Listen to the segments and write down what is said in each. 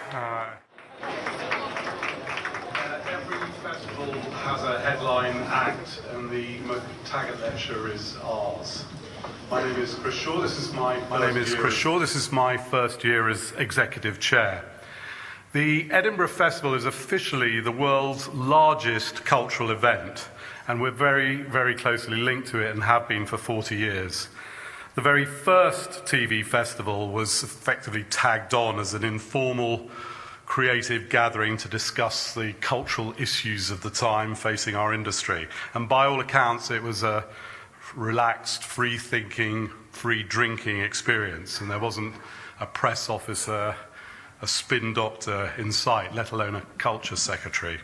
Every festival has a headline act, and the MacTaggart Lecture is ours. My name is Chris Shaw. This is my first year as executive chair. The Edinburgh Festival is officially the world's largest cultural event, and we're very, very closely linked to it and have been for 40 years. The very first TV festival was effectively tagged on as an informal, creative gathering to discuss the cultural issues of the time facing our industry. And by all accounts, it was a relaxed, free-thinking, free-drinking experience, and there wasn't a press officer, a spin doctor in sight, let alone a culture secretary.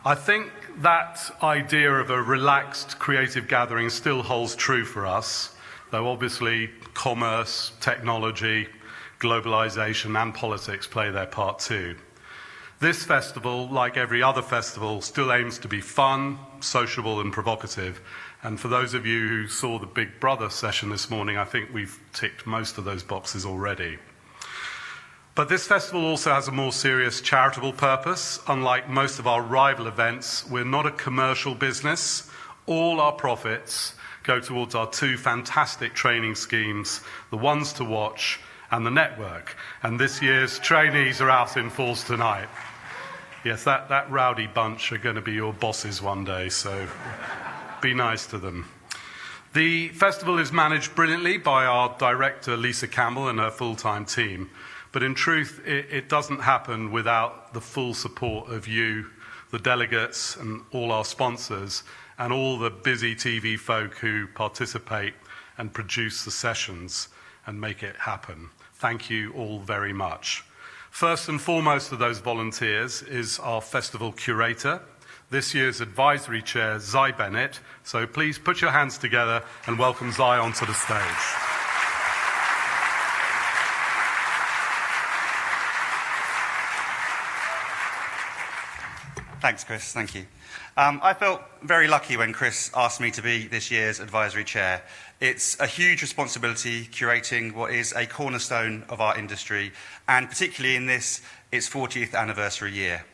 I think that idea of a relaxed, creative gathering still holds true for us, though obviously commerce, technology, globalization and politics play their part too. This festival, like every other festival, still aims to be fun, sociable and provocative. And for those of you who saw the Big Brother session this morning, I think we've ticked most of those boxes already. But this festival also has a more serious charitable purpose. Unlike most of our rival events, we're not a commercial business. All our profits go towards our two fantastic training schemes, the Ones to Watch and the Network. And this year's trainees are out in force tonight. Yes, that rowdy bunch are going to be your bosses one day, so be nice to them. The festival is managed brilliantly by our director, Lisa Campbell, and her full-time team. But in truth, it doesn't happen without the full support of you, the delegates, and all our sponsors, and all the busy TV folk who participate and produce the sessions and make it happen. Thank you all very much. First and foremost of those volunteers is our festival curator, this year's advisory chair, Zy Bennett. So please put your hands together and welcome Zy onto the stage. Thanks, Chris. Thank you. I felt very lucky when Chris asked me to be this year's advisory chair. It's a huge responsibility curating what is a cornerstone of our industry, and particularly in this, its 40th anniversary year.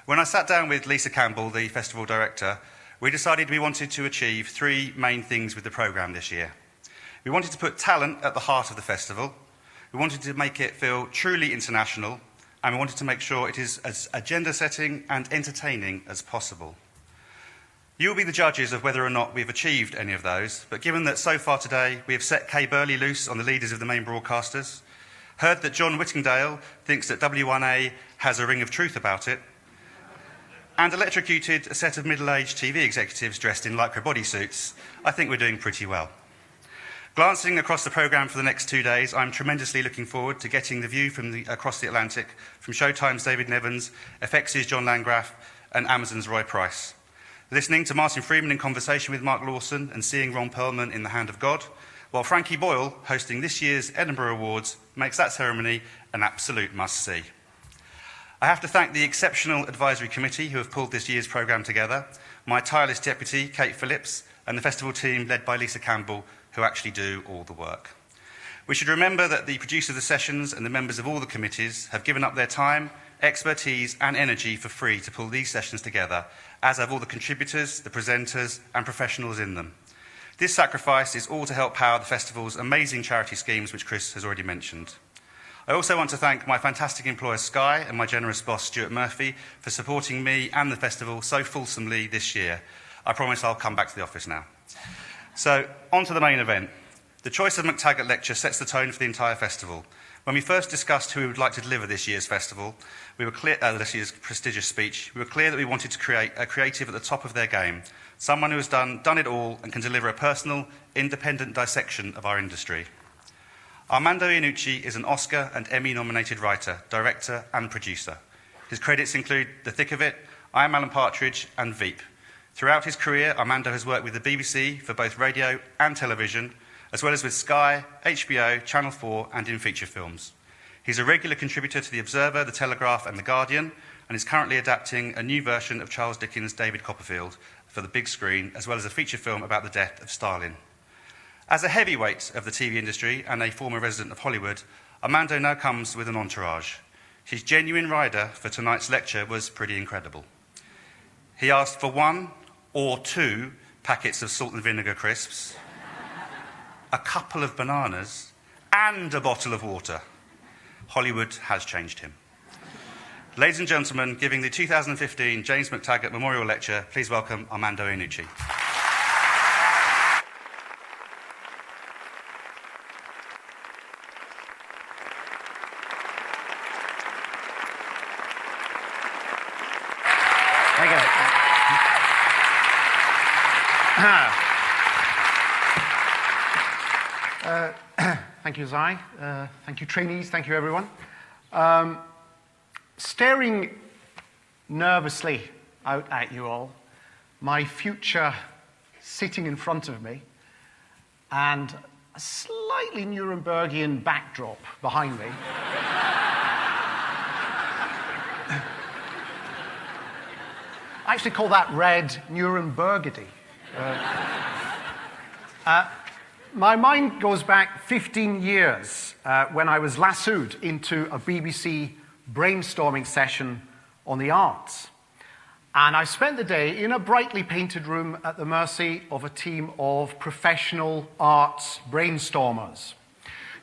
When I sat down with Lisa Campbell, the festival director, we decided we wanted to achieve three main things with the programme this year. We wanted to put talent at the heart of the festival, we wanted to make it feel truly international, and we wanted to make sure it is as agenda-setting and entertaining as possible. You'll be the judges of whether or not we've achieved any of those, but given that so far today we have set Kay Burley loose on the leaders of the main broadcasters, heard that John Whittingdale thinks that W1A has a ring of truth about it, and electrocuted a set of middle-aged TV executives dressed in lycra bodysuits, I think we're doing pretty well. Glancing across the programme for the next 2 days, I'm tremendously looking forward to getting the view from across the Atlantic from Showtime's David Nevins, FX's John Landgraf, and Amazon's Roy Price. Listening to Martin Freeman in conversation with Mark Lawson and seeing Ron Perlman in The Hand of God, while Frankie Boyle, hosting this year's Edinburgh Awards, makes that ceremony an absolute must-see. I have to thank the exceptional advisory committee who have pulled this year's programme together, my tireless deputy, Kate Phillips, and the festival team led by Lisa Campbell, who actually do all the work. We should remember that the producer of the sessions and the members of all the committees have given up their time, expertise and energy for free to pull these sessions together, as have all the contributors, the presenters and professionals in them. This sacrifice is all to help power the festival's amazing charity schemes, which Chris has already mentioned. I also want to thank my fantastic employer Sky and my generous boss Stuart Murphy for supporting me and the festival so fulsomely this year. I promise I'll come back to the office now. So, on to the main event. The choice of MacTaggart Lecture sets the tone for the entire festival. When we first discussed who we would like to deliver this year's festival, this year's prestigious speech, we were clear that we wanted to create a creative at the top of their game, someone who has done it all and can deliver a personal, independent dissection of our industry. Armando Iannucci is an Oscar and Emmy-nominated writer, director and producer. His credits include The Thick of It, I'm Alan Partridge and Veep. Throughout his career, Armando has worked with the BBC for both radio and television, as well as with Sky, HBO, Channel 4 and in feature films. He's a regular contributor to The Observer, The Telegraph and The Guardian, and is currently adapting a new version of Charles Dickens' David Copperfield for the big screen, as well as a feature film about the death of Stalin. As a heavyweight of the TV industry and a former resident of Hollywood, Armando now comes with an entourage. His genuine rider for tonight's lecture was pretty incredible. He asked for 1 or 2 packets of salt and vinegar crisps, a couple of bananas, and a bottle of water. Hollywood has changed him. Ladies and gentlemen, giving the 2015 James MacTaggart Memorial Lecture, please welcome Armando Iannucci. Thank you, Zai. Thank you, trainees. Thank you, everyone. Staring nervously out at you all, my future sitting in front of me, and a slightly Nurembergian backdrop behind me. I actually call that red Nurembergedy. My mind goes back 15 years when I was lassoed into a BBC brainstorming session on the arts. And I spent the day in a brightly painted room at the mercy of a team of professional arts brainstormers.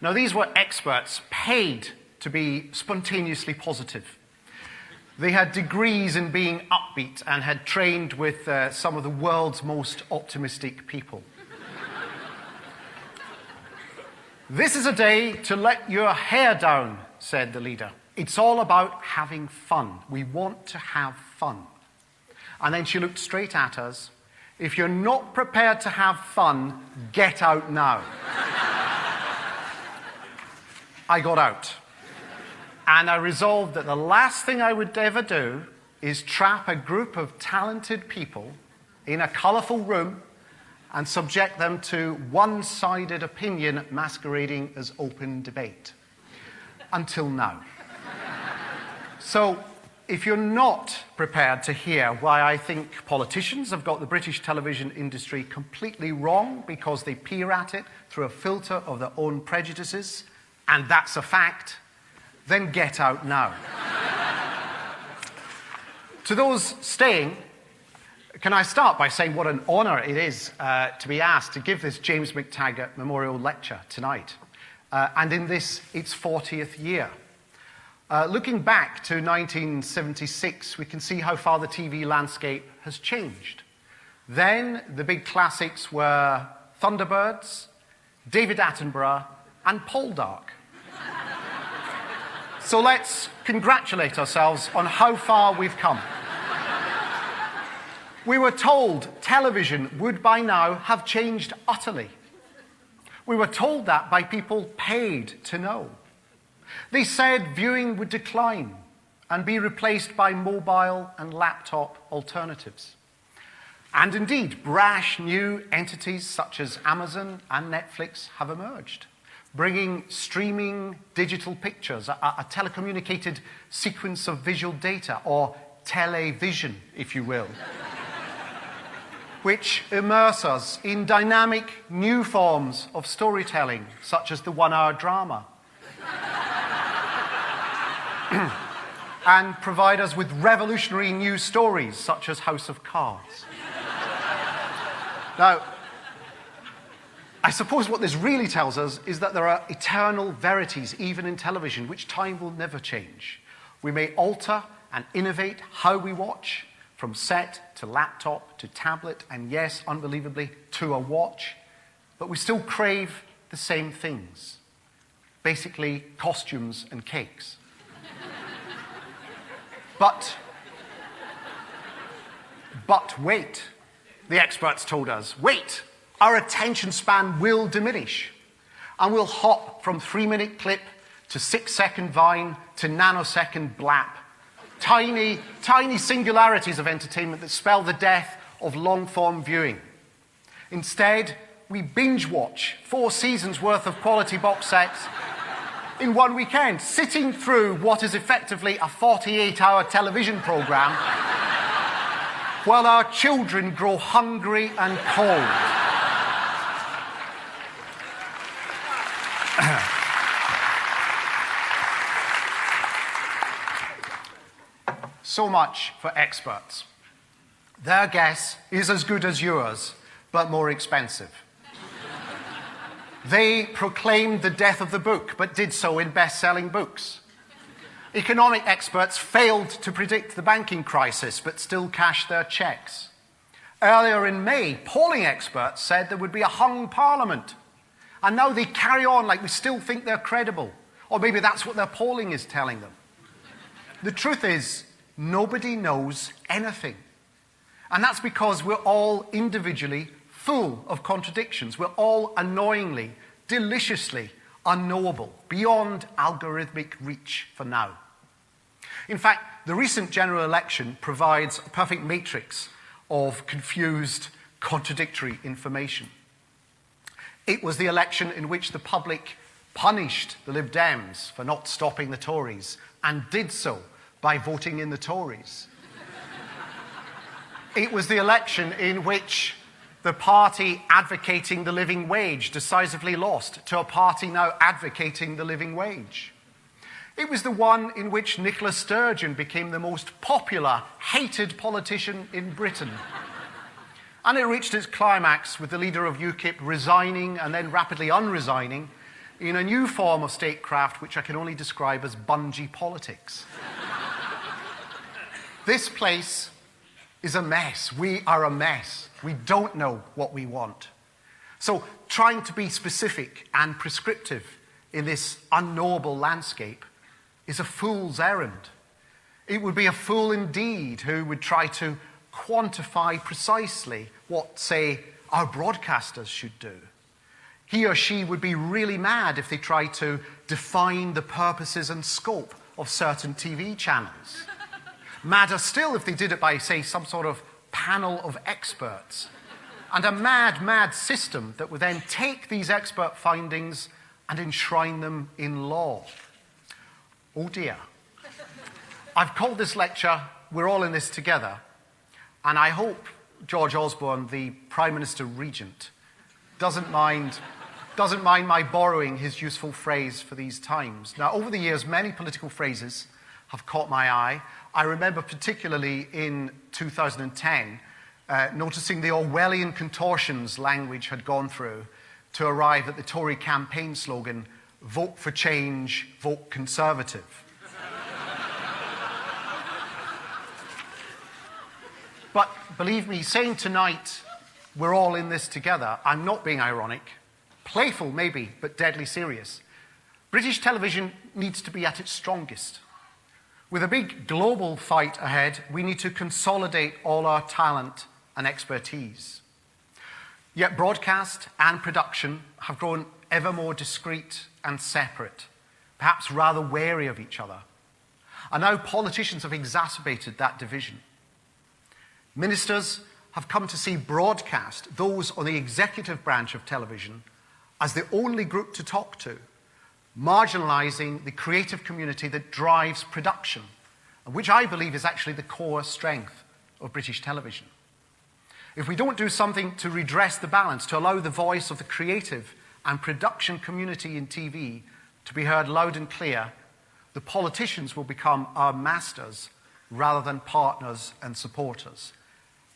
Now, these were experts paid to be spontaneously positive. They had degrees in being upbeat and had trained with some of the world's most optimistic people. "This is a day to let your hair down," said the leader. "It's all about having fun. We want to have fun." And then she looked straight at us. "If you're not prepared to have fun, get out now." I got out. And I resolved that the last thing I would ever do is trap a group of talented people in a colourful room and subject them to one-sided opinion masquerading as open debate. Until now. So, if you're not prepared to hear why I think politicians have got the British television industry completely wrong because they peer at it through a filter of their own prejudices, and that's a fact, then get out now. To those staying, can I start by saying what an honour it is to be asked to give this James MacTaggart Memorial Lecture tonight, and in this, its 40th year. Looking back to 1976, we can see how far the TV landscape has changed. Then, the big classics were Thunderbirds, David Attenborough, and Poldark. So let's congratulate ourselves on how far we've come. We were told television would by now have changed utterly. We were told that by people paid to know. They said viewing would decline and be replaced by mobile and laptop alternatives. And indeed, brash new entities such as Amazon and Netflix have emerged, bringing streaming digital pictures, a telecommunicated sequence of visual data, or television, if you will, which immerse us in dynamic new forms of storytelling, such as the one-hour drama, and provide us with revolutionary new stories, such as House of Cards. Now, I suppose what this really tells us is that there are eternal verities, even in television, which time will never change. We may alter and innovate how we watch, from set to laptop to tablet, and yes, unbelievably, to a watch, but we still crave the same things. Basically, costumes and cakes. But wait, the experts told us, wait, our attention span will diminish, and we'll hop from 3-minute clip to 6-second Vine to nanosecond blap. Tiny, tiny singularities of entertainment that spell the death of long-form viewing. Instead, we binge-watch 4 seasons worth of quality box sets in one weekend, sitting through what is effectively a 48-hour television program while our children grow hungry and cold. So much for experts. Their guess is as good as yours, but more expensive. They proclaimed the death of the book, but did so in best-selling books. Economic experts failed to predict the banking crisis, but still cashed their checks. Earlier in May, polling experts said there would be a hung parliament. And now they carry on like we still think they're credible. Or maybe that's what their polling is telling them. The truth is, nobody knows anything. And that's because we're all individually full of contradictions. We're all annoyingly, deliciously unknowable, beyond algorithmic reach for now. In fact, the recent general election provides a perfect matrix of confused, contradictory information. It was the election in which the public punished the Lib Dems for not stopping the Tories, and did so by voting in the Tories. It was the election in which the party advocating the living wage decisively lost to a party now advocating the living wage. It was the one in which Nicola Sturgeon became the most popular, hated politician in Britain. And it reached its climax with the leader of UKIP resigning and then rapidly unresigning in a new form of statecraft which I can only describe as bungee politics. This place is a mess. We are a mess. We don't know what we want. So trying to be specific and prescriptive in this unknowable landscape is a fool's errand. It would be a fool indeed who would try to quantify precisely what, say, our broadcasters should do. He or she would be really mad if they tried to define the purposes and scope of certain TV channels. Madder still if they did it by, say, some sort of panel of experts. And a mad, mad system that would then take these expert findings and enshrine them in law. Oh dear. I've called this lecture, We're All in This Together, and I hope George Osborne, the Prime Minister Regent, doesn't mind my borrowing his useful phrase for these times. Now, over the years, many political phrases have caught my eye. I remember particularly in 2010 noticing the Orwellian contortions language had gone through to arrive at the Tory campaign slogan, "Vote for change, vote Conservative." But believe me, saying tonight, we're all in this together, I'm not being ironic, playful maybe, but deadly serious. British television needs to be at its strongest. With a big global fight ahead, we need to consolidate all our talent and expertise. Yet broadcast and production have grown ever more discrete and separate, perhaps rather wary of each other. And now politicians have exacerbated that division. Ministers have come to see broadcast, those on the executive branch of television, as the only group to talk to, marginalising the creative community that drives production, and which I believe is actually the core strength of British television. If we don't do something to redress the balance, to allow the voice of the creative and production community in TV to be heard loud and clear, the politicians will become our masters rather than partners and supporters,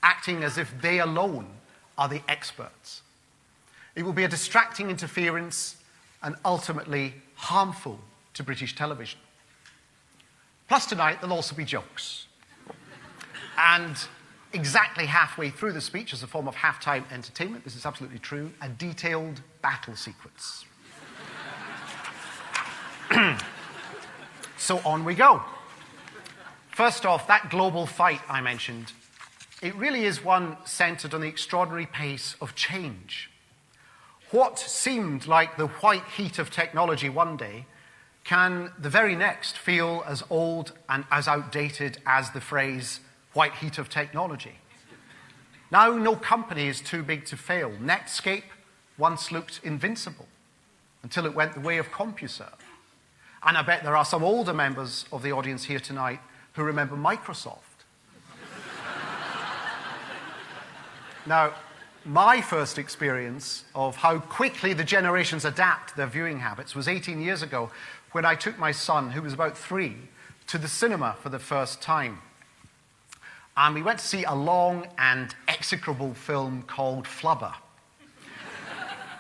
acting as if they alone are the experts. It will be a distracting interference and ultimately harmful to British television. Plus tonight, there'll also be jokes. And exactly halfway through the speech, as a form of halftime entertainment, this is absolutely true, a detailed battle sequence. So on we go. First off, that global fight I mentioned, it really is one centered on the extraordinary pace of change. What seemed like the white heat of technology one day can the very next feel as old and as outdated as the phrase white heat of technology. Now no company is too big to fail. Netscape once looked invincible until it went the way of CompuServe. And I bet there are some older members of the audience here tonight who remember Microsoft. Now, my first experience of how quickly the generations adapt their viewing habits was 18 years ago when I took my son, who was about 3, to the cinema for the first time. and we went to see a long and execrable film called Flubber.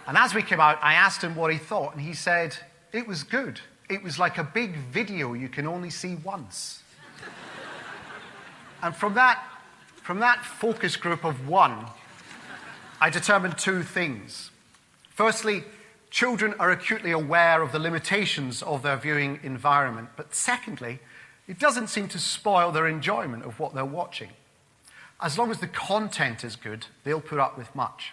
And as we came out, I asked him what he thought, and he said, it was good. It was like a big video you can only see once. And from that focus group of one, I determined two things. Firstly, children are acutely aware of the limitations of their viewing environment. But secondly, it doesn't seem to spoil their enjoyment of what they're watching. As long as the content is good, they'll put up with much.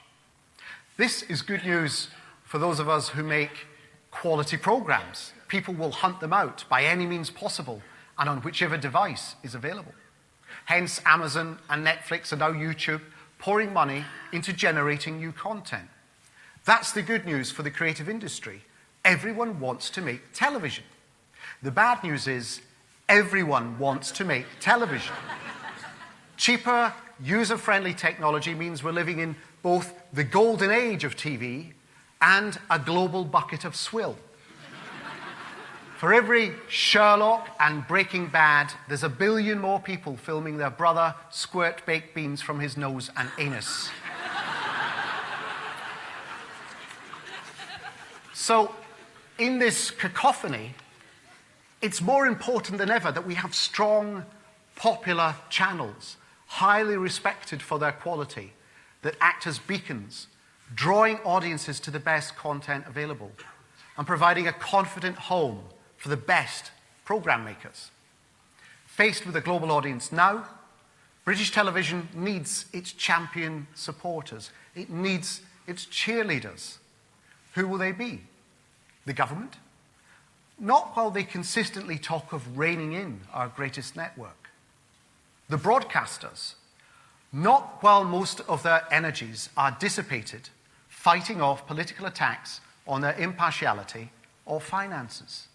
This is good news for those of us who make quality programs. People will hunt them out by any means possible and on whichever device is available. Hence, Amazon and Netflix and now YouTube pouring money into generating new content. That's the good news for the creative industry. Everyone wants to make television. The bad news is everyone wants to make television. Cheaper, user-friendly technology means we're living in both the golden age of TV and a global bucket of swill. For every Sherlock and Breaking Bad, there's a billion more people filming their brother squirt baked beans from his nose and anus. So, in this cacophony, it's more important than ever that we have strong, popular channels, highly respected for their quality, that act as beacons, drawing audiences to the best content available, and providing a confident home for the best program makers. Faced with a global audience now, British television needs its champion supporters. It needs its cheerleaders. Who will they be? The government? Not while they consistently talk of reining in our greatest network. The broadcasters? Not while most of their energies are dissipated fighting off political attacks on their impartiality or finances.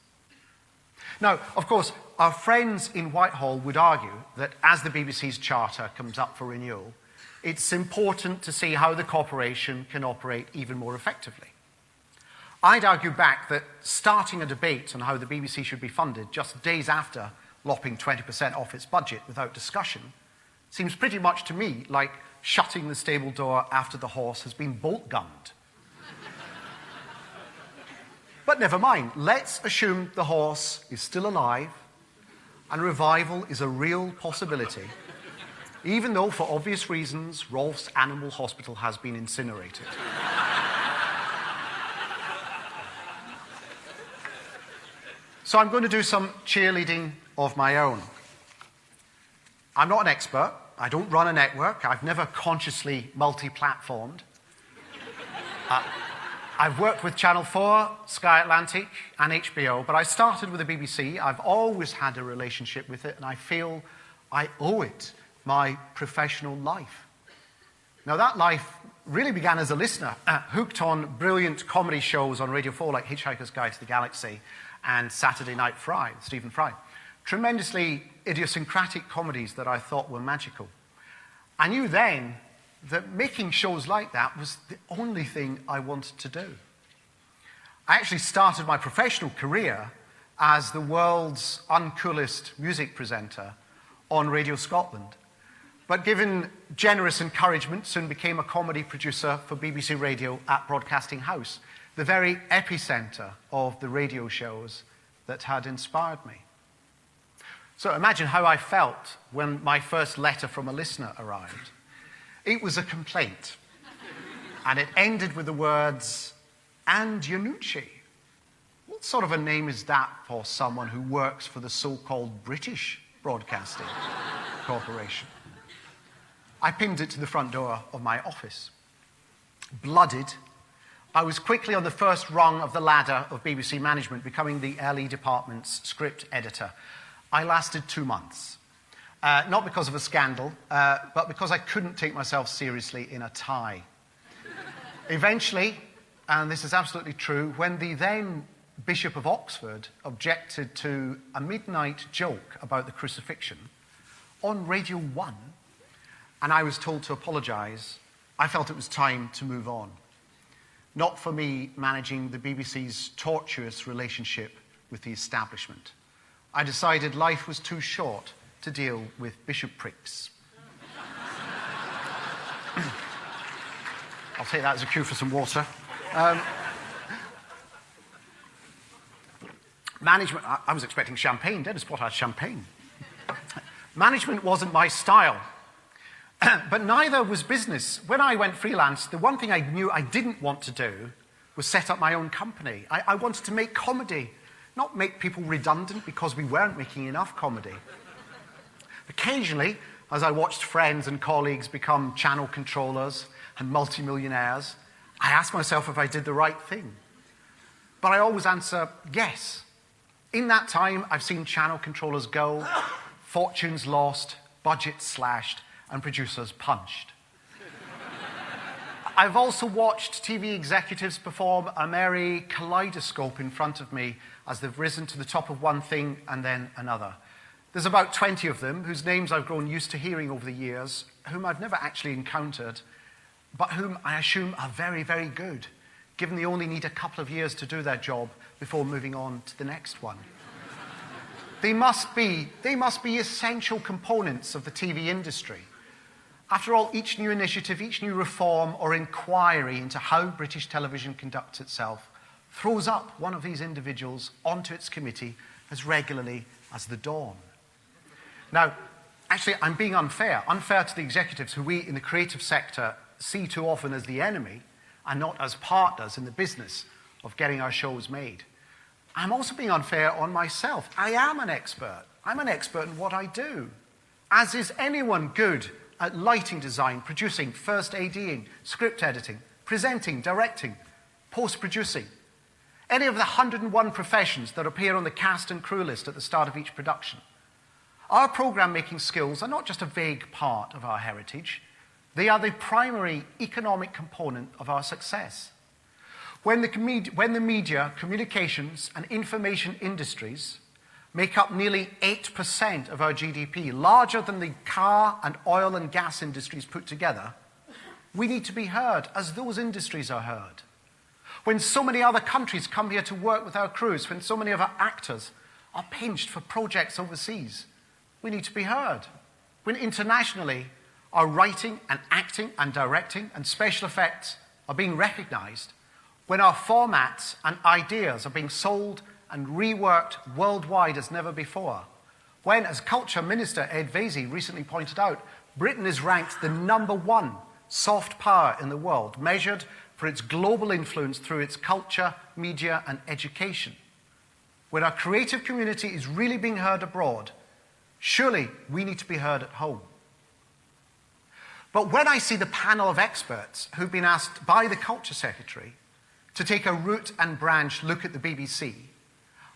Now, of course, our friends in Whitehall would argue that as the BBC's charter comes up for renewal, it's important to see how the corporation can operate even more effectively. I'd argue back that starting a debate on how the BBC should be funded just days after lopping 20% off its budget without discussion seems pretty much to me like shutting the stable door after the horse has been bolt-gunned. But never mind, let's assume the horse is still alive and revival is a real possibility, even though, for obvious reasons, Rolf's Animal Hospital has been incinerated. So I'm going to do some cheerleading of my own. I'm not an expert. I don't run a network. I've never consciously multi-platformed. I've worked with Channel 4, Sky Atlantic, and HBO, but I started with the BBC. I've always had a relationship with it, and I feel I owe it my professional life. Now, that life really began as a listener, hooked on brilliant comedy shows on Radio 4 like Hitchhiker's Guide to the Galaxy and Saturday Night Fry, Stephen Fry. Tremendously idiosyncratic comedies that I thought were magical. I knew then that making shows like that was the only thing I wanted to do. I actually started my professional career as the world's uncoolest music presenter on Radio Scotland. But given generous encouragement, soon became a comedy producer for BBC Radio at Broadcasting House, the very epicenter of the radio shows that had inspired me. So imagine how I felt when my first letter from a listener arrived. It was a complaint, and it ended with the words, "And Iannucci." What sort of a name is that for someone who works for the so-called British Broadcasting Corporation? I pinned it to the front door of my office. Blooded, I was quickly on the first rung of the ladder of BBC management, becoming the LE department's script editor. I lasted 2 months. Not because of a scandal, but because I couldn't take myself seriously in a tie. Eventually, and this is absolutely true, when the then Bishop of Oxford objected to a midnight joke about the crucifixion on Radio 1, and I was told to apologise, I felt it was time to move on. Not for me managing the BBC's tortuous relationship with the establishment. I decided life was too short to deal with bishoprics. I'll take that as a cue for some water. Management, I was expecting champagne. Didn't spot I had champagne. Management wasn't my style. But neither was business. When I went freelance, the one thing I knew I didn't want to do was set up my own company. I wanted to make comedy, not make people redundant because we weren't making enough comedy. Occasionally, as I watched friends and colleagues become channel controllers and multimillionaires, I asked myself if I did the right thing. But I always answer yes. In that time, I've seen channel controllers go, fortunes lost, budgets slashed, and producers punched. I've also watched TV executives perform a merry kaleidoscope in front of me as they've risen to the top of one thing and then another. There's about 20 of them whose names I've grown used to hearing over the years, whom I've never actually encountered, but whom I assume are very, very good, given they only need a couple of years to do their job before moving on to the next one. They must be essential components of the TV industry. After all, each new initiative, each new reform or inquiry into how British television conducts itself throws up one of these individuals onto its committee as regularly as the dawn. Now, actually, I'm being unfair to the executives who we in the creative sector see too often as the enemy and not as partners in the business of getting our shows made. I'm also being unfair on myself. I am an expert. I'm an expert in what I do, as is anyone good at lighting design, producing, first ADing, script editing, presenting, directing, post-producing. Any of the 101 professions that appear on the cast and crew list at the start of each production. Our program-making skills are not just a vague part of our heritage. They are the primary economic component of our success. When the media, communications, and information industries make up nearly 8% of our GDP, larger than the car and oil and gas industries put together, we need to be heard as those industries are heard. When so many other countries come here to work with our crews, when so many of our actors are pinched for projects overseas, we need to be heard. When internationally our writing and acting and directing and special effects are being recognized, when our formats and ideas are being sold and reworked worldwide as never before, when, as Culture Minister Ed Vaizey recently pointed out, Britain is ranked the #1 soft power in the world, measured for its global influence through its culture, media, and education. When our creative community is really being heard abroad, surely we need to be heard at home. But when I see the panel of experts who've been asked by the Culture Secretary to take a root and branch look at the BBC,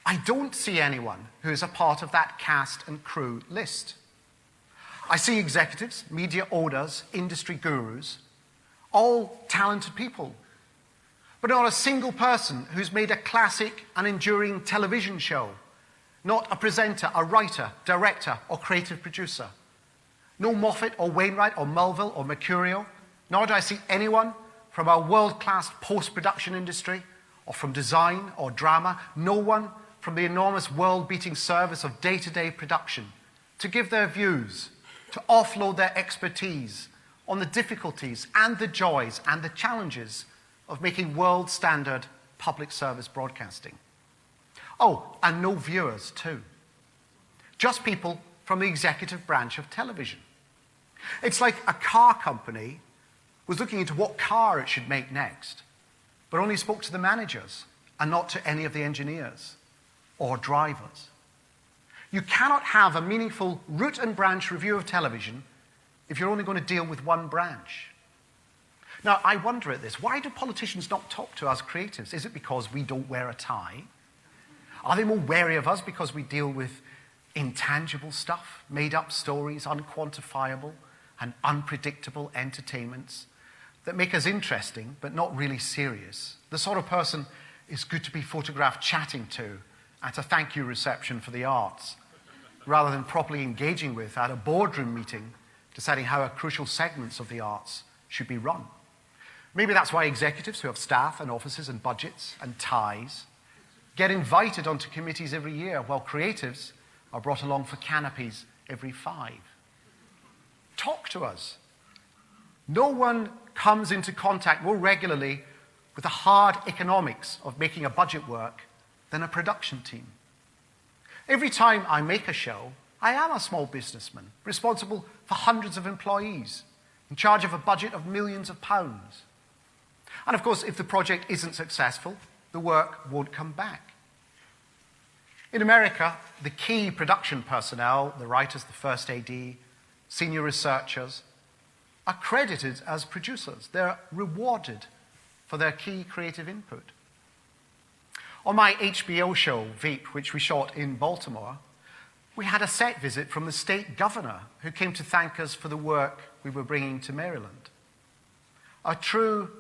I don't see anyone who is a part of that cast and crew list. I see executives, media owners, industry gurus, all talented people, but not a single person who's made a classic and enduring television show, not a presenter, a writer, director, or creative producer. No Moffat or Wainwright or Melville or Mercurio, nor do I see anyone from our world-class post-production industry or from design or drama, no one from the enormous world-beating service of day-to-day production to give their views, to offload their expertise on the difficulties and the joys and the challenges of making world-standard public service broadcasting. Oh, and no viewers too. Just people from the executive branch of television. It's like a car company was looking into what car it should make next, but only spoke to the managers and not to any of the engineers or drivers. You cannot have a meaningful root and branch review of television if you're only going to deal with one branch. Now, I wonder at this. Why do politicians not talk to us creatives? Is it because we don't wear a tie? Are they more wary of us because we deal with intangible stuff, made-up stories, unquantifiable and unpredictable entertainments that make us interesting but not really serious? The sort of person is good to be photographed chatting to at a thank you reception for the arts, rather than properly engaging with at a boardroom meeting, deciding how crucial segments of the arts should be run. Maybe that's why executives who have staff and offices and budgets and ties get invited onto committees every year, while creatives are brought along for canopies every 5. Talk to us. No one comes into contact more regularly with the hard economics of making a budget work than a production team. Every time I make a show, I am a small businessman, responsible for hundreds of employees, in charge of a budget of millions of pounds. And of course, if the project isn't successful, the work won't come back. In America, the key production personnel, the writers, the first AD, senior researchers, are credited as producers. They're rewarded for their key creative input. On my HBO show, Veep, which we shot in Baltimore, we had a set visit from the state governor who came to thank us for the work we were bringing to Maryland. A true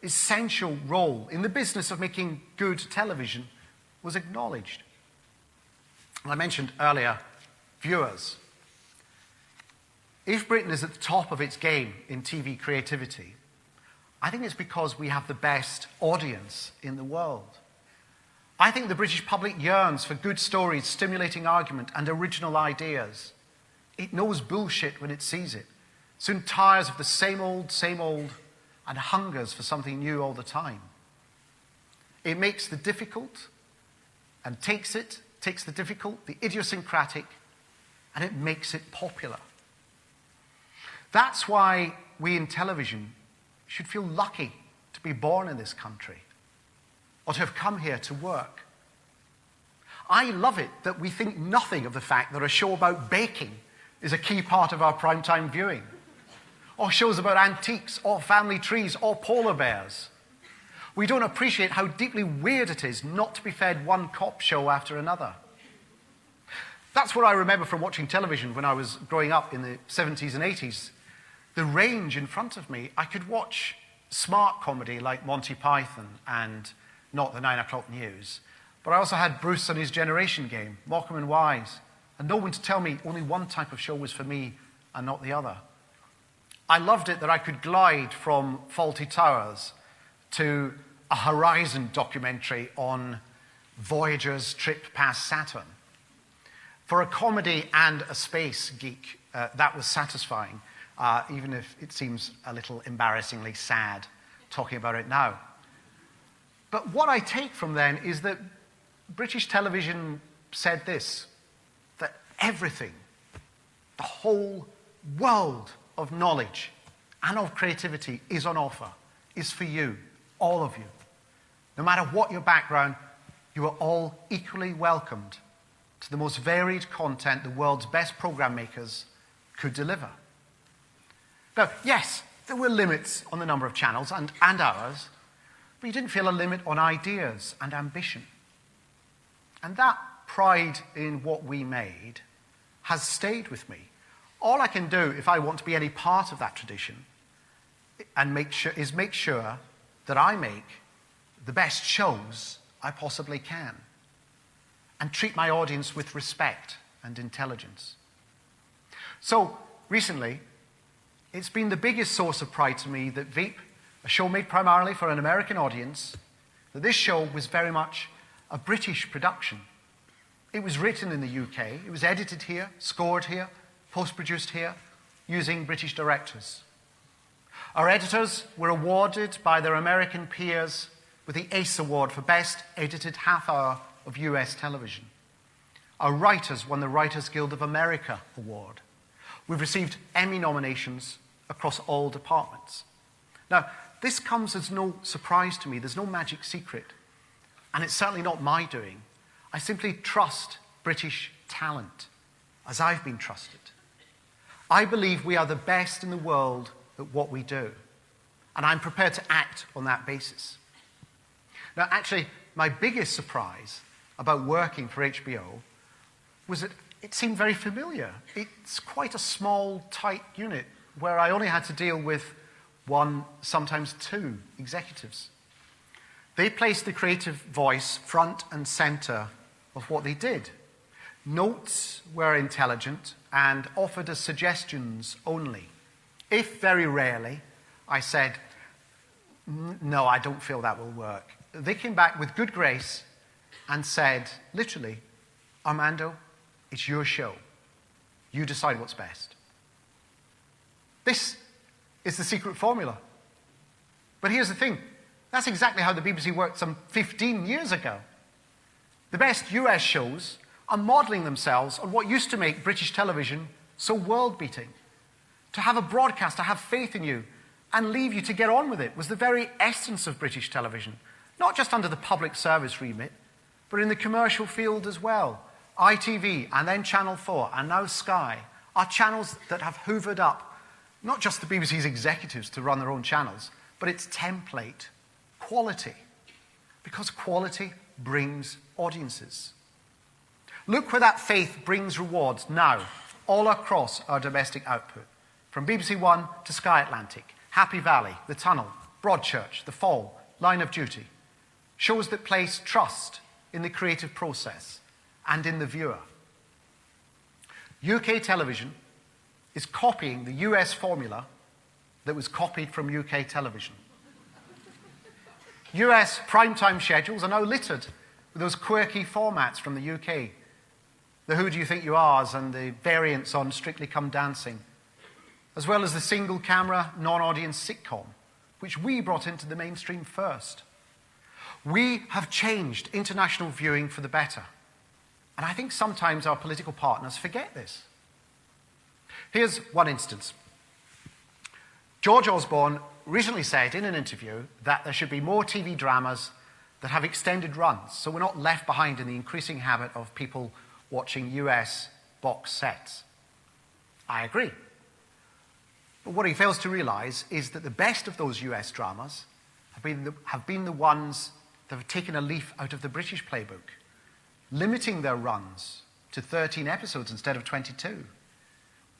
essential role in the business of making good television was acknowledged. I mentioned earlier viewers. If Britain is at the top of its game in TV creativity, I think it's because we have the best audience in the world. I think the British public yearns for good stories, stimulating argument, and original ideas. It knows bullshit when it sees it, soon tires of the same old, and hungers for something new all the time. It makes the difficult and takes the difficult, the idiosyncratic, and it makes it popular. That's why we in television should feel lucky to be born in this country or to have come here to work. I love it that we think nothing of the fact that a show about baking is a key part of our primetime viewing, or shows about antiques, or family trees, or polar bears. We don't appreciate how deeply weird it is not to be fed one cop show after another. That's what I remember from watching television when I was growing up in the 70s and 80s. The range in front of me, I could watch smart comedy like Monty Python and not the 9 o'clock news, but I also had Bruce and His Generation Game, Morecambe and Wise, and no one to tell me only one type of show was for me and not the other. I loved it that I could glide from Fawlty Towers to a Horizon documentary on Voyager's trip past Saturn. For a comedy and a space geek, that was satisfying, even if it seems a little embarrassingly sad talking about it now. But what I take from then is that British television said this, that everything, the whole world of knowledge and of creativity is on offer, is for you, all of you. No matter what your background, you are all equally welcomed to the most varied content the world's best program makers could deliver. Now, yes, there were limits on the number of channels and hours, but you didn't feel a limit on ideas and ambition. And that pride in what we made has stayed with me. All I can do if I want to be any part of that tradition and make sure that I make the best shows I possibly can and treat my audience with respect and intelligence. So, recently, it's been the biggest source of pride to me that Veep, a show made primarily for an American audience, that this show was very much a British production. It was written in the UK, it was edited here, scored here, post-produced here, using British directors. Our editors were awarded by their American peers with the ACE Award for Best Edited Half Hour of US Television. Our writers won the Writers Guild of America Award. We've received Emmy nominations across all departments. Now, this comes as no surprise to me. There's no magic secret. And it's certainly not my doing. I simply trust British talent, as I've been trusted. I believe we are the best in the world at what we do. And I'm prepared to act on that basis. Now, actually, my biggest surprise about working for HBO was that it seemed very familiar. It's quite a small, tight unit where I only had to deal with one, sometimes two executives. They placed the creative voice front and center of what they did. Notes were intelligent and offered as suggestions only. If very rarely I said, no, I don't feel that will work, they came back with good grace and said, literally, Armando, it's your show. You decide what's best. This is the secret formula. But here's the thing. That's exactly how the BBC worked some 15 years ago. The best US shows are modelling themselves on what used to make British television so world-beating. To have a broadcaster have faith in you and leave you to get on with it was the very essence of British television, not just under the public service remit, but in the commercial field as well. ITV and then Channel 4 and now Sky are channels that have hoovered up not just the BBC's executives to run their own channels, but its template, quality. Because quality brings audiences. Look where that faith brings rewards now, all across our domestic output. From BBC One to Sky Atlantic, Happy Valley, The Tunnel, Broadchurch, The Fall, Line of Duty. Shows that place trust in the creative process and in the viewer. UK television is copying the US formula that was copied from UK television. US primetime schedules are now littered with those quirky formats from the UK. The Who Do You Think You Are's and the variants on Strictly Come Dancing, as well as the single-camera, non-audience sitcom, which we brought into the mainstream first. We have changed international viewing for the better. And I think sometimes our political partners forget this. Here's one instance. George Osborne recently said in an interview that there should be more TV dramas that have extended runs, so we're not left behind in the increasing habit of people watching US box sets. I agree. But what he fails to realize is that the best of those US dramas have been the ones that have taken a leaf out of the British playbook, limiting their runs to 13 episodes instead of 22,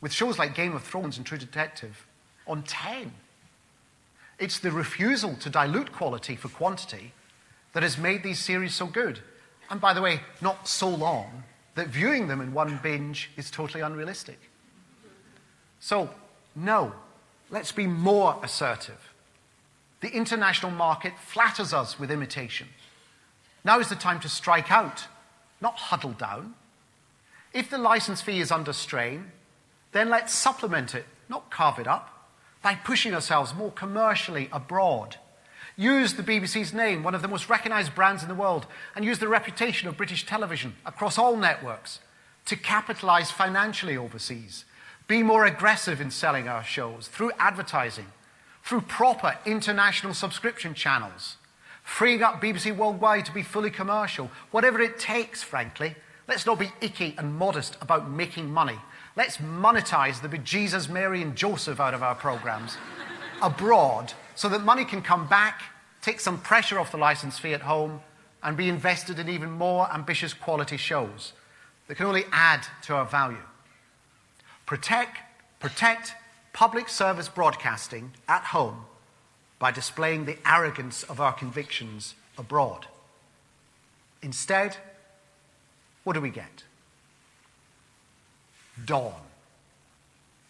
with shows like Game of Thrones and True Detective on 10. It's the refusal to dilute quality for quantity that has made these series so good. And by the way, not so long that viewing them in one binge is totally unrealistic. So, no, let's be more assertive. The international market flatters us with imitation. Now is the time to strike out, not huddle down. If the license fee is under strain, then let's supplement it, not carve it up, by pushing ourselves more commercially abroad. Use the BBC's name, one of the most recognized brands in the world, and use the reputation of British television across all networks to capitalize financially overseas. Be more aggressive in selling our shows through advertising, through proper international subscription channels, freeing up BBC Worldwide to be fully commercial. Whatever it takes, frankly. Let's not be icky and modest about making money. Let's monetize the bejesus Mary and Joseph out of our programs abroad so that money can come back, take some pressure off the license fee at home, and be invested in even more ambitious quality shows that can only add to our value. Protect public service broadcasting at home by displaying the arrogance of our convictions abroad. Instead, what do we get? Dawn.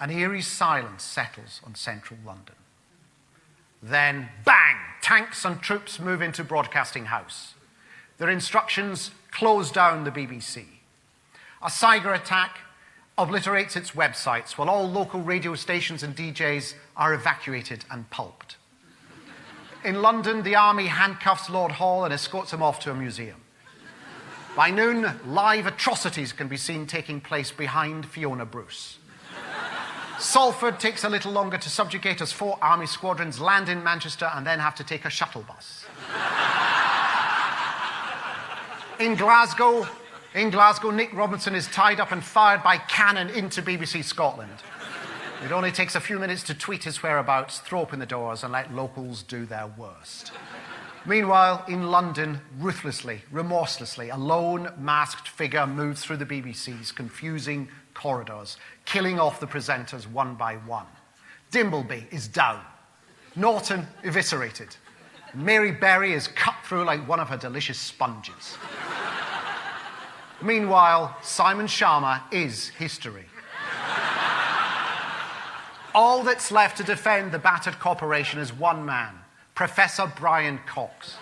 An eerie silence settles on central London. Then, bang! Tanks and troops move into Broadcasting House. Their instructions close down the BBC. A cyber attack obliterates its websites while all local radio stations and DJs are evacuated and pulped. In London, the army handcuffs Lord Hall and escorts him off to a museum. By noon, live atrocities can be seen taking place behind Fiona Bruce. Salford takes a little longer to subjugate as 4 army squadrons land in Manchester and then have to take a shuttle bus. In Glasgow, Nick Robinson is tied up and fired by cannon into BBC Scotland. It only takes a few minutes to tweet his whereabouts, throw open the doors, and let locals do their worst. Meanwhile, in London, ruthlessly, remorselessly, a lone, masked figure moves through the BBC's confusing corridors, killing off the presenters one by one. Dimbleby is down. Norton eviscerated. Mary Berry is cut through like one of her delicious sponges. Meanwhile, Simon Sharma is history. All that's left to defend the battered corporation is one man, Professor Brian Cox.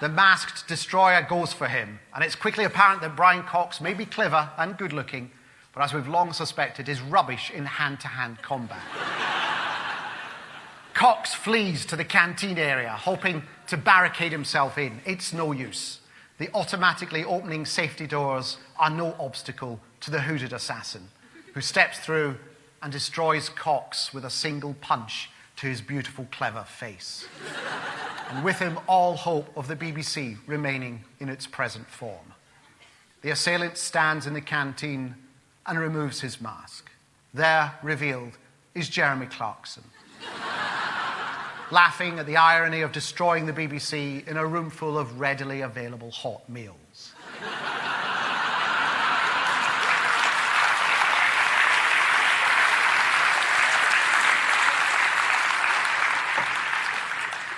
The masked destroyer goes for him, and it's quickly apparent that Brian Cox may be clever and good-looking, but as we've long suspected, is rubbish in hand-to-hand combat. Cox flees to the canteen area, hoping to barricade himself in. It's no use. The automatically opening safety doors are no obstacle to the hooded assassin, who steps through and destroys Cox with a single punch to his beautiful, clever face. And with him, all hope of the BBC remaining in its present form. The assailant stands in the canteen and removes his mask. There, revealed, is Jeremy Clarkson, laughing at the irony of destroying the BBC in a room full of readily available hot meals.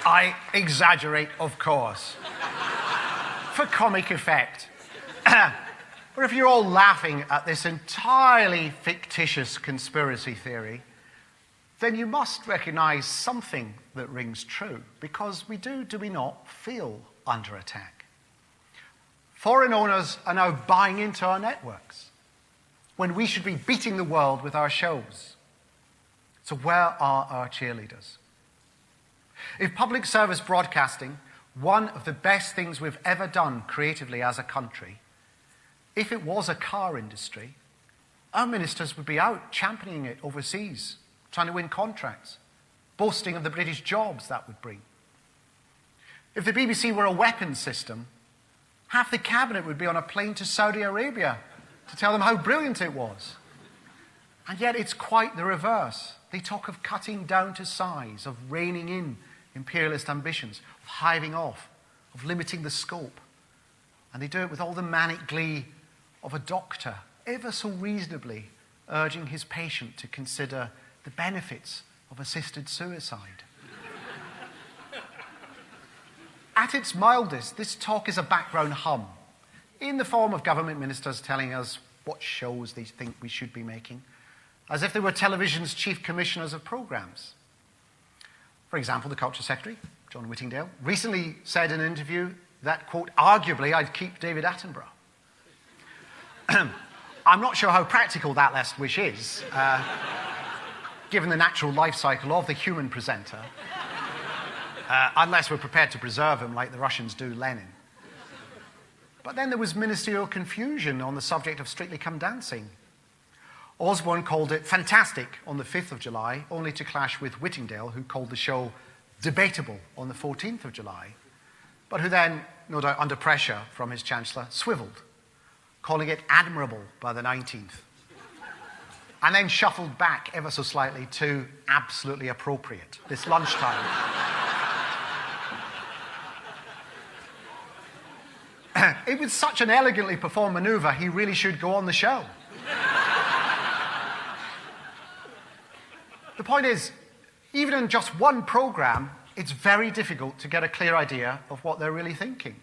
I exaggerate, of course, for comic effect. But if you're all laughing at this entirely fictitious conspiracy theory, then you must recognize something that rings true, because we do we not, feel under attack. Foreign owners are now buying into our networks when we should be beating the world with our shows. So where are our cheerleaders? If public service broadcasting, one of the best things we've ever done creatively as a country, if it was a car industry, our ministers would be out championing it overseas, trying to win contracts, boasting of the British jobs that would bring. If the BBC were a weapons system, half the cabinet would be on a plane to Saudi Arabia to tell them how brilliant it was. And yet it's quite the reverse. They talk of cutting down to size, of reining in imperialist ambitions, of hiving off, of limiting the scope. And they do it with all the manic glee of a doctor, ever so reasonably urging his patient to consider the benefits of assisted suicide. At its mildest, this talk is a background hum, in the form of government ministers telling us what shows they think we should be making, as if they were television's chief commissioners of programmes. For example, the Culture Secretary, John Whittingdale, recently said in an interview that, quote, arguably I'd keep David Attenborough. I'm not sure how practical that last wish is, given the natural life cycle of the human presenter, unless we're prepared to preserve him like the Russians do Lenin. But then there was ministerial confusion on the subject of Strictly Come Dancing. Osborne called it fantastic on the 5th of July, only to clash with Whittingdale, who called the show debatable on the 14th of July, but who then, no doubt under pressure from his Chancellor, swivelled, calling it admirable by the 19th, and then shuffled back ever so slightly to absolutely appropriate this lunchtime. It was such an elegantly performed manoeuvre, he really should go on the show. The point is, even in just one programme, it's very difficult to get a clear idea of what they're really thinking.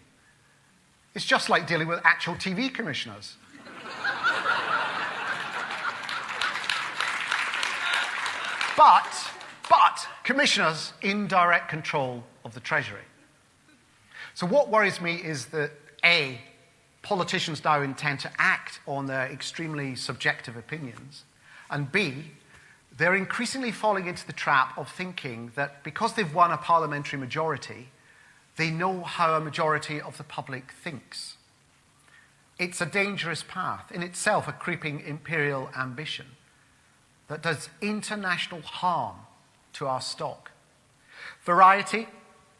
It's just like dealing with actual TV commissioners. But commissioners in direct control of the Treasury. So what worries me is that, A, politicians now intend to act on their extremely subjective opinions, and B, they're increasingly falling into the trap of thinking that because they've won a parliamentary majority, they know how a majority of the public thinks. It's a dangerous path, in itself a creeping imperial ambition that does international harm to our stock. Variety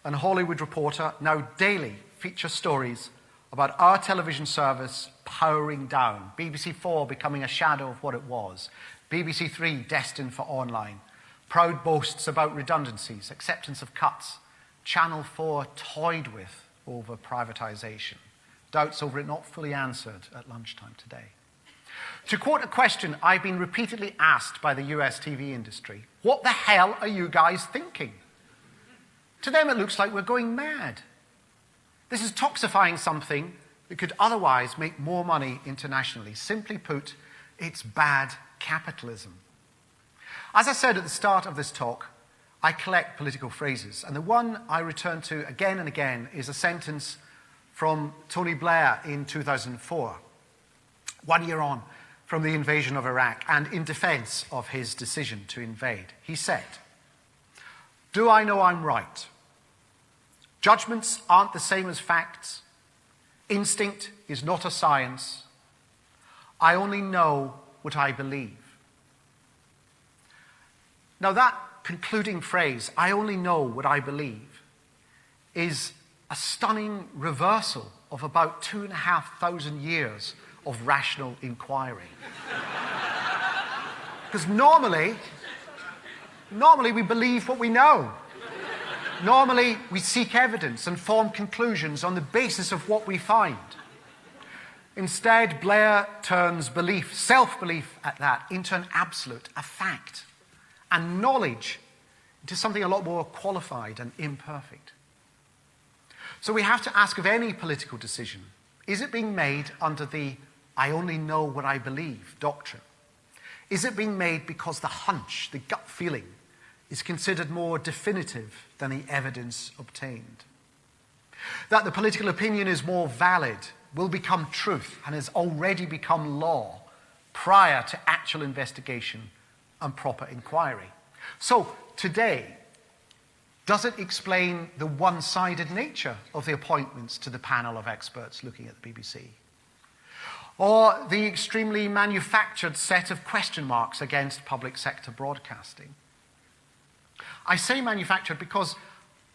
and Hollywood Reporter now daily feature stories about our television service powering down, BBC 4 becoming a shadow of what it was, BBC 3 destined for online, proud boasts about redundancies, acceptance of cuts, Channel 4 toyed with over privatisation, doubts over it not fully answered at lunchtime today. To quote a question I've been repeatedly asked by the US TV industry, what the hell are you guys thinking? To them it looks like we're going mad. This is toxifying something that could otherwise make more money internationally. Simply put, it's bad capitalism. As I said at the start of this talk, I collect political phrases, and the one I return to again and again is a sentence from Tony Blair in 2004, 1 year on from the invasion of Iraq, and in defense of his decision to invade. He said, Do I know I'm right? Judgments aren't the same as facts. Instinct is not a science. I only know what I believe. Now that concluding phrase, I only know what I believe, is a stunning reversal of about 2,500 years of rational inquiry. Because normally we believe what we know. Normally we seek evidence and form conclusions on the basis of what we find. Instead, Blair turns belief, self-belief at that, into an absolute, a fact, and knowledge into something a lot more qualified and imperfect. So we have to ask of any political decision, is it being made under the I only know what I believe doctrine? Is it being made because the hunch, the gut feeling, is considered more definitive than the evidence obtained? That the political opinion is more valid, will become truth, and has already become law prior to actual investigation and proper inquiry. So, today, does it explain the one-sided nature of the appointments to the panel of experts looking at the BBC? Or the extremely manufactured set of question marks against public sector broadcasting? I say manufactured because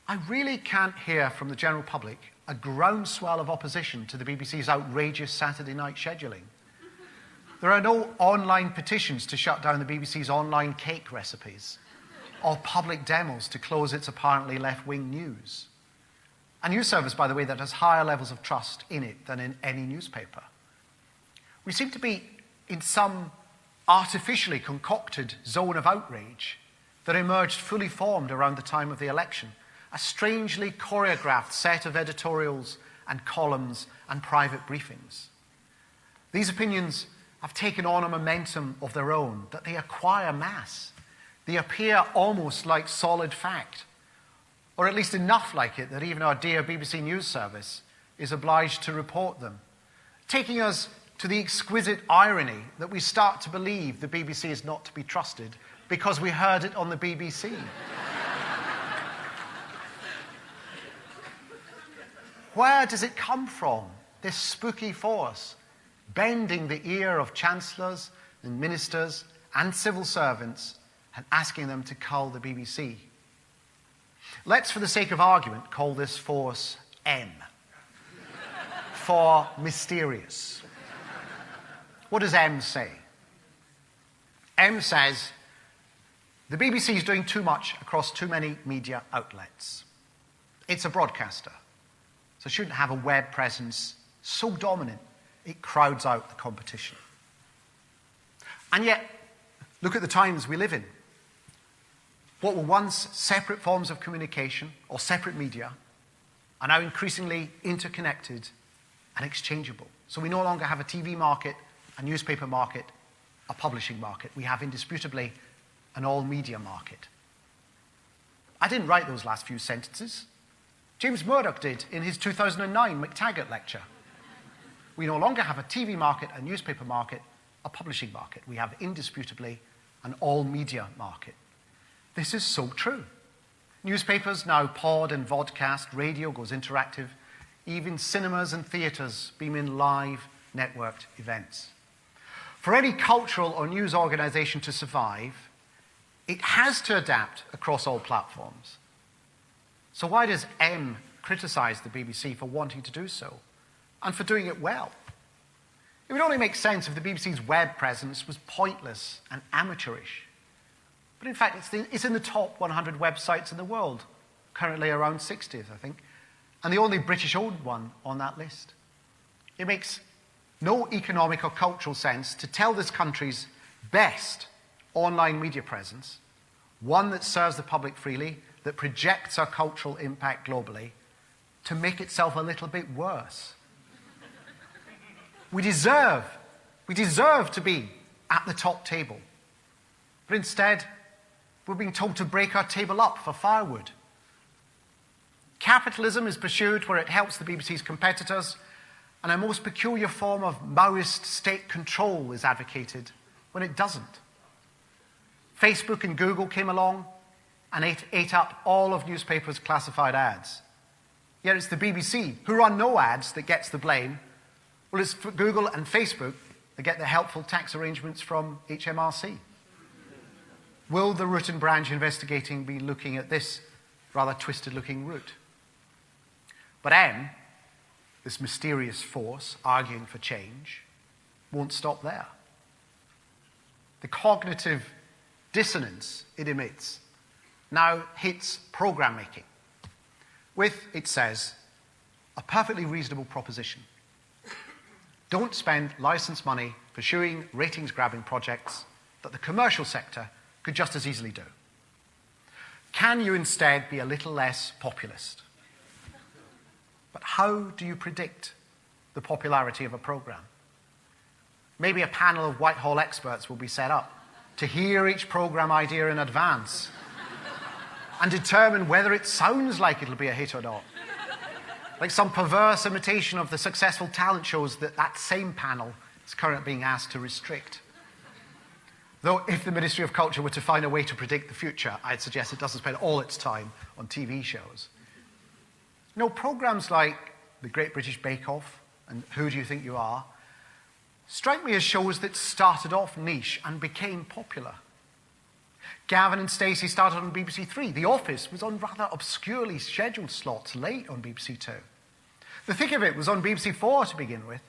I really can't hear from the general public a groundswell of opposition to the BBC's outrageous Saturday night scheduling. There are no online petitions to shut down the BBC's online cake recipes, or public demos to close its apparently left-wing news. A news service, by the way, that has higher levels of trust in it than in any newspaper. We seem to be in some artificially concocted zone of outrage that emerged fully formed around the time of the election, a strangely choreographed set of editorials and columns and private briefings. These opinions have taken on a momentum of their own, that they acquire mass. They appear almost like solid fact, or at least enough like it that even our dear BBC News Service is obliged to report them, taking us to the exquisite irony that we start to believe the BBC is not to be trusted because we heard it on the BBC. Where does it come from, this spooky force, bending the ear of chancellors and ministers and civil servants and asking them to cull the BBC? Let's, for the sake of argument, call this force M, for mysterious. What does M say? M says, the BBC is doing too much across too many media outlets. It's a broadcaster, so it shouldn't have a web presence so dominant it crowds out the competition. And yet, look at the times we live in. What were once separate forms of communication or separate media are now increasingly interconnected and exchangeable. So we no longer have a TV market, a newspaper market, a publishing market. We have indisputably an all-media market. I didn't write those last few sentences. James Murdoch did in his 2009 MacTaggart Lecture. We no longer have a TV market, a newspaper market, a publishing market. We have indisputably an all-media market. This is so true. Newspapers now pod and vodcast, radio goes interactive, even cinemas and theatres beam in live, networked events. For any cultural or news organisation to survive, it has to adapt across all platforms. So why does M criticise the BBC for wanting to do so, and for doing it well? It would only make sense if the BBC's web presence was pointless and amateurish. But in fact, it's in the top 100 websites in the world, currently around 60th, I think, and the only British-owned one on that list. It makes no economic or cultural sense to tell this country's best online media presence, one that serves the public freely, that projects our cultural impact globally, to make itself a little bit worse. We deserve to be at the top table. But instead, we're being told to break our table up for firewood. Capitalism is pursued where it helps the BBC's competitors, and a most peculiar form of Maoist state control is advocated when it doesn't. Facebook and Google came along and ate up all of newspapers' classified ads. Yet it's the BBC, who run no ads, that gets the blame. Well, it's Google and Facebook that get the helpful tax arrangements from HMRC. Will the root and branch investigating be looking at this rather twisted-looking route? But M, this mysterious force arguing for change, won't stop there. The cognitive dissonance it emits now hits program making with, it says, a perfectly reasonable proposition. Don't spend license money pursuing ratings-grabbing projects that the commercial sector could just as easily do. Can you instead be a little less populist? But how do you predict the popularity of a program? Maybe a panel of Whitehall experts will be set up to hear each program idea in advance and determine whether it sounds like it'll be a hit or not. Like some perverse imitation of the successful talent shows that same panel is currently being asked to restrict. Though if the Ministry of Culture were to find a way to predict the future, I'd suggest it doesn't spend all its time on TV shows. No, programs like The Great British Bake Off and Who Do You Think You Are strike me as shows that started off niche and became popular. Gavin and Stacey started on BBC Three. The Office was on rather obscurely scheduled slots late on BBC Two. The Thick of It was on BBC Four to begin with.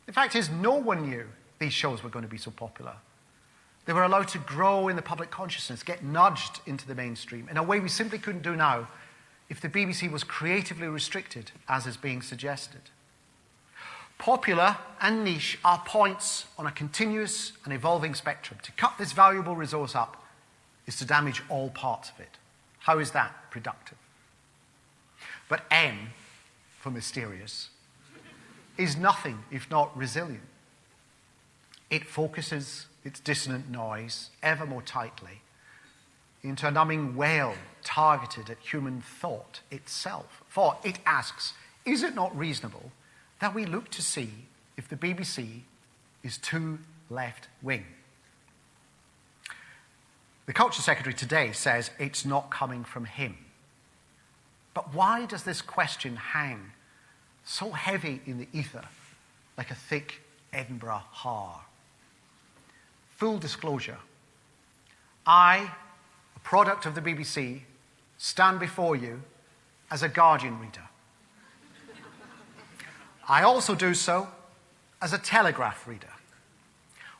The fact is, no one knew these shows were going to be so popular. They were allowed to grow in the public consciousness, get nudged into the mainstream in a way we simply couldn't do now if the BBC was creatively restricted, as is being suggested. Popular and niche are points on a continuous and evolving spectrum. To cut this valuable resource up is to damage all parts of it. How is that productive? But M, for mysterious, is nothing if not resilient. It focuses its dissonant noise ever more tightly into a numbing wail targeted at human thought itself. For it asks, is it not reasonable that we look to see if the BBC is too left-wing? The Culture Secretary today says it's not coming from him. But why does this question hang so heavy in the ether like a thick Edinburgh har? Full disclosure, I, a product of the BBC, stand before you as a Guardian reader. I also do so as a Telegraph reader.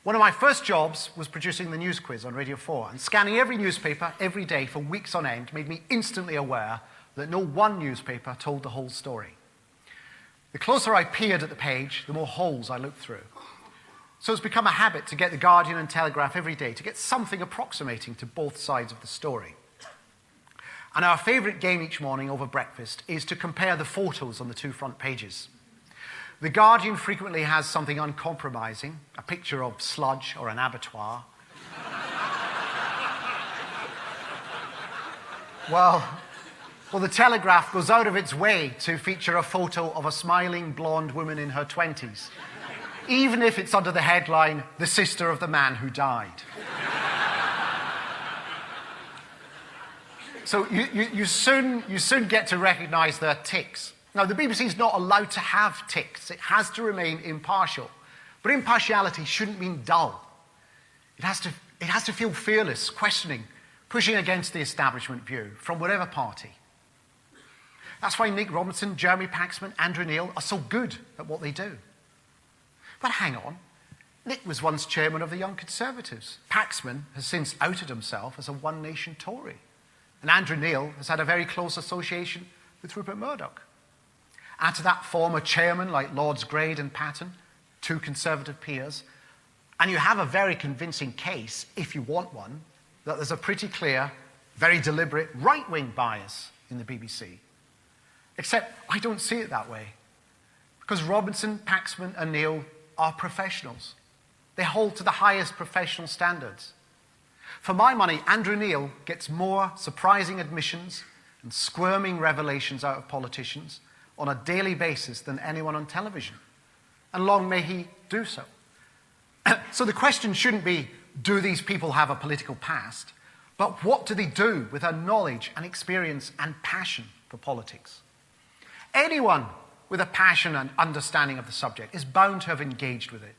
One of my first jobs was producing the news quiz on Radio 4, and scanning every newspaper every day for weeks on end made me instantly aware that no one newspaper told the whole story. The closer I peered at the page, the more holes I looked through. So it's become a habit to get the Guardian and Telegraph every day to get something approximating to both sides of the story. And our favourite game each morning over breakfast is to compare the photos on the two front pages. The Guardian frequently has something uncompromising, a picture of sludge or an abattoir. Well, the Telegraph goes out of its way to feature a photo of a smiling blonde woman in her 20s, even if it's under the headline, "The Sister of the Man Who Died." So you soon get to recognise their tics. Now, the BBC is not allowed to have tics. It has to remain impartial. But impartiality shouldn't mean dull. It has to feel fearless, questioning, pushing against the establishment view from whatever party. That's why Nick Robinson, Jeremy Paxman, Andrew Neil are so good at what they do. But hang on. Nick was once chairman of the Young Conservatives. Paxman has since outed himself as a One Nation Tory. And Andrew Neil has had a very close association with Rupert Murdoch. Add to that former chairman like Lords Grade and Patton, two Conservative peers, and you have a very convincing case, if you want one, that there's a pretty clear, very deliberate right-wing bias in the BBC. Except I don't see it that way. Because Robinson, Paxman and Neil are professionals. They hold to the highest professional standards. For my money, Andrew Neil gets more surprising admissions and squirming revelations out of politicians on a daily basis than anyone on television. And long may he do so. So the question shouldn't be, do these people have a political past? But what do they do with their knowledge and experience and passion for politics? Anyone with a passion and understanding of the subject is bound to have engaged with it.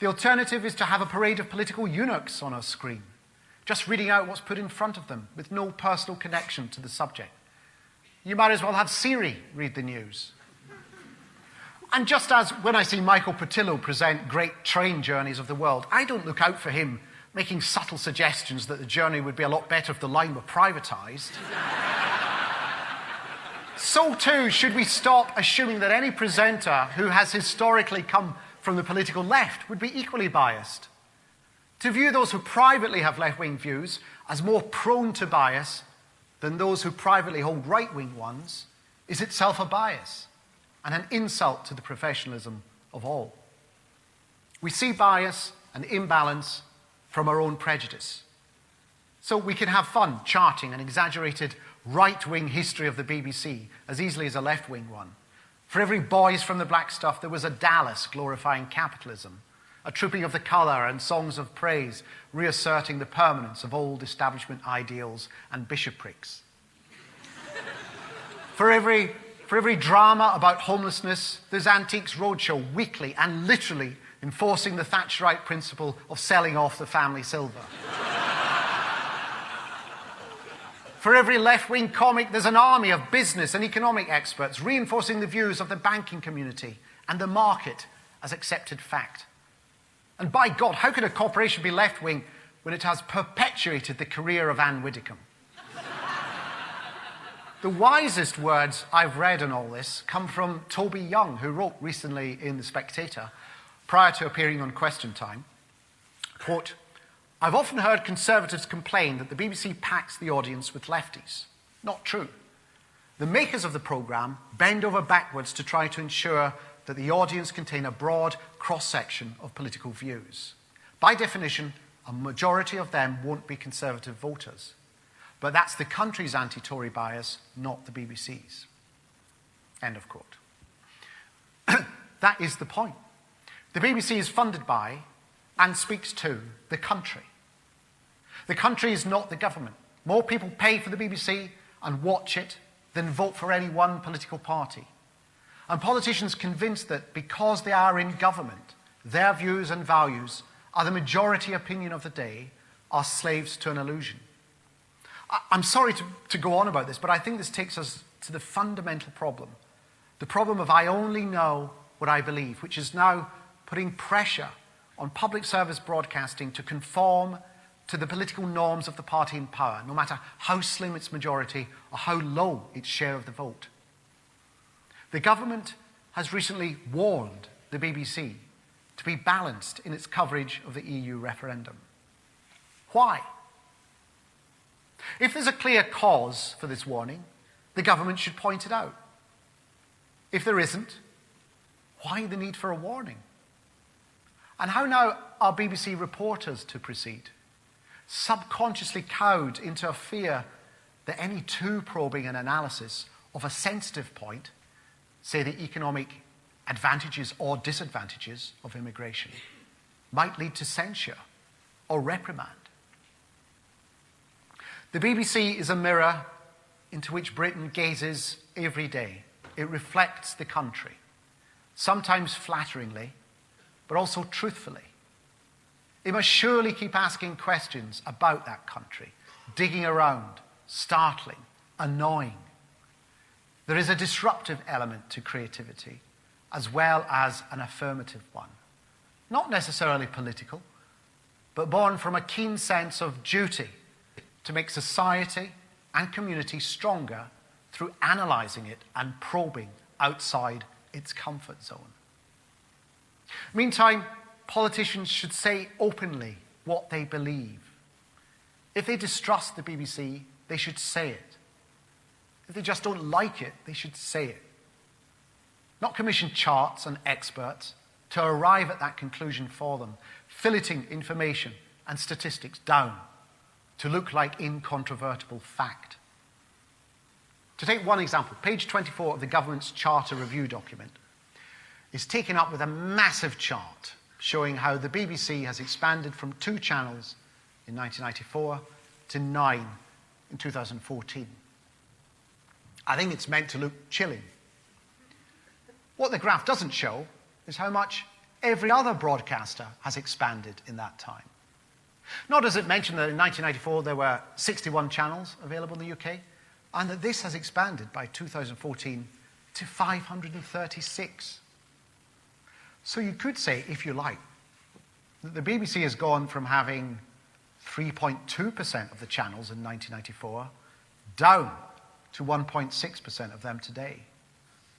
The alternative is to have a parade of political eunuchs on our screen, just reading out what's put in front of them with no personal connection to the subject. You might as well have Siri read the news. And just as when I see Michael Portillo present great train journeys of the world, I don't look out for him making subtle suggestions that the journey would be a lot better if the line were privatized. So too should we stop assuming that any presenter who has historically come from the political left would be equally biased. To view those who privately have left-wing views as more prone to bias than those who privately hold right-wing ones is itself a bias and an insult to the professionalism of all. We see bias and imbalance from our own prejudice. So we can have fun charting an exaggerated right-wing history of the BBC as easily as a left-wing one. For every Boys from the Black Stuff, there was a Dallas glorifying capitalism, a Trooping of the Colour and Songs of Praise reasserting the permanence of old establishment ideals and bishoprics. For every drama about homelessness, there's Antiques Roadshow weekly and literally enforcing the Thatcherite principle of selling off the family silver. For every left-wing comic, there's an army of business and economic experts reinforcing the views of the banking community and the market as accepted fact. And by God, how could a corporation be left-wing when it has perpetuated the career of Anne Widdecombe? The wisest words I've read in all this come from Toby Young, who wrote recently in The Spectator, prior to appearing on Question Time, quote, "I've often heard conservatives complain that the BBC packs the audience with lefties. Not true. The makers of the programme bend over backwards to try to ensure that the audience contain a broad cross-section of political views. By definition, a majority of them won't be conservative voters. But that's the country's anti-Tory bias, not the BBC's." End of quote. That is the point. The BBC is funded by and speaks to the country. The country is not the government. More people pay for the BBC and watch it than vote for any one political party. And politicians convinced that because they are in government, their views and values are the majority opinion of the day, are slaves to an illusion. I'm sorry to go on about this, but I think this takes us to the fundamental problem. The problem of I only know what I believe, which is now putting pressure on public service broadcasting to conform to the political norms of the party in power, no matter how slim its majority or how low its share of the vote. The government has recently warned the BBC to be balanced in its coverage of the EU referendum. Why? If there's a clear cause for this warning, the government should point it out. If there isn't, why the need for a warning? And how now are BBC reporters to proceed? Subconsciously cowed into a fear that any too probing an analysis of a sensitive point, say the economic advantages or disadvantages of immigration, might lead to censure or reprimand. The BBC is a mirror into which Britain gazes every day. It reflects the country, sometimes flatteringly, but also truthfully. It must surely keep asking questions about that country, digging around, startling, annoying. There is a disruptive element to creativity, as well as an affirmative one. Not necessarily political, but born from a keen sense of duty to make society and community stronger through analysing it and probing outside its comfort zone. Meantime, politicians should say openly what they believe. If they distrust the BBC, they should say it. If they just don't like it, they should say it. Not commission charts and experts to arrive at that conclusion for them, filleting information and statistics down to look like incontrovertible fact. To take one example, page 24 of the government's charter review document is taken up with a massive chart showing how the BBC has expanded from 2 channels in 1994 to 9 in 2014. I think it's meant to look chilling. What the graph doesn't show is how much every other broadcaster has expanded in that time. Nor does it mention that in 1994 there were 61 channels available in the UK, and that this has expanded by 2014 to 536. So you could say, if you like, that the BBC has gone from having 3.2% of the channels in 1994 down to 1.6% of them today.